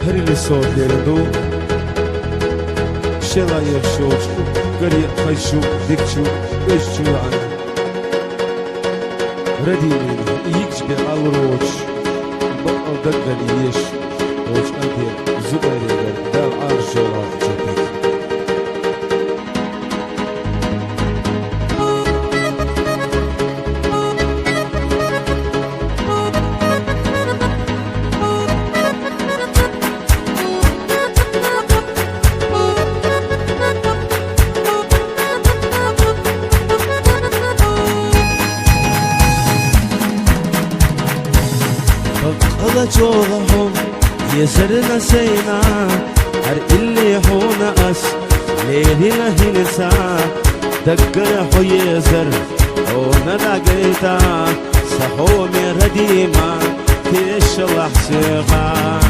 هري صوت يردو شلا يشوش قري خيشو ديكشو إششو يعني رديني يكشبي على الروش بقى دقل يش روش أنتي زبري دال عرشو راح جوهم يسرنا سينا هر اللي حونا أس ليلي لهنسا دقر حو يزر حونا لقيتا سحومي رديما تشلح سيغا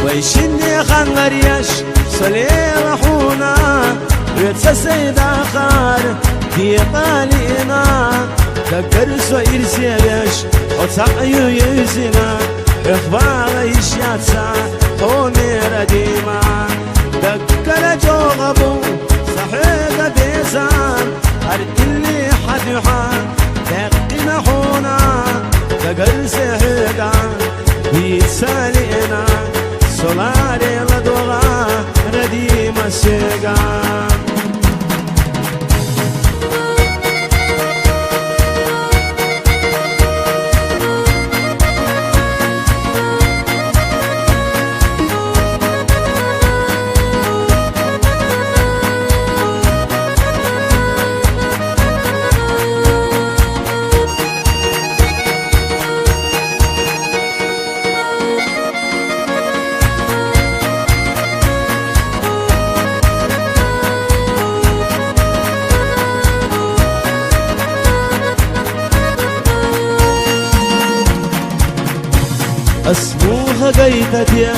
ويشني خنغريش صليل حونا يتسا سيدا خار دي قالينا دقر سوير سيش وتعيو يزنا إخبار يشياتسا حومي رديما دقر جوغبو صحيق بيزان هر اللي حد يحان دقنا حونا دقر سيحيقا بيتسالينا سولاري لدوغا رديما سيقا اسموها قيتتيا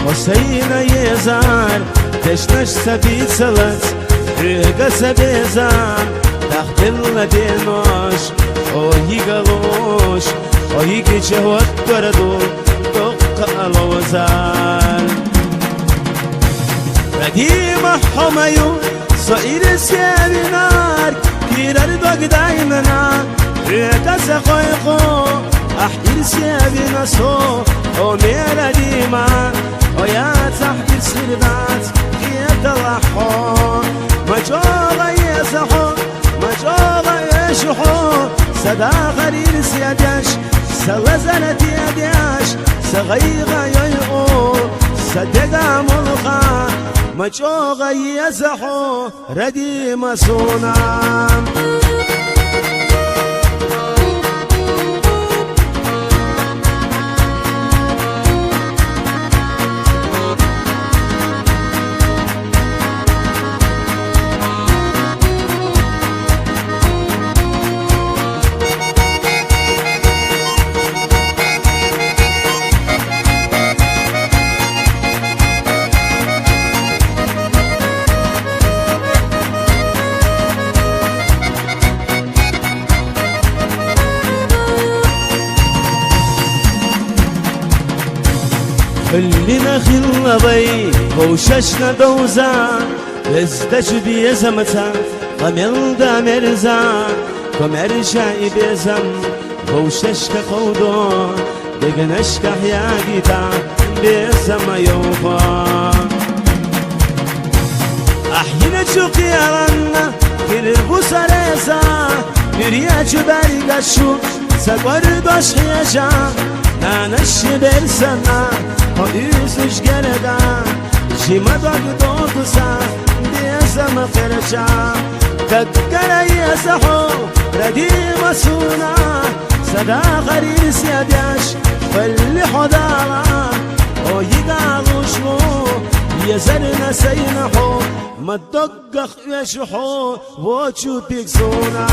وسينا يزار تشنش سبيت سلس ريقا سبيزان تخدل دينوش او يقلوش او يكيش هوت بردو دق الوزار رديمة حميو صائر سياري نار كيرار دوق دايمنا ريقا سقويقو أحير سيابنا سو وميلا ديما ويا تحت السردات كيف تلحو مجوغا يزحو مجوغا يشحو سدا غرير سيادش سلزلت يديش سغيغا ييقو صدقا ملقا مجوغا يزحو رديما سونام اللي نخل بي وششنا دوزان لستش بيزمتا قمل دا مرزان كمرشاي بيزم وششك خودو دقنشك حياقيتا بيزم يوفا أحينا شقيانا كلبو سريزا يريا جباري قشو سقور دوش حيشا نانش برسنا o yüzüş geleden Jima dog sa Diyazam kırça Kakkara yasaho Radima suna Sada gharir siyadash Falli hodara O yigalush mo Yazarna saynaho Ma dogakh yashho Wochu tiksuna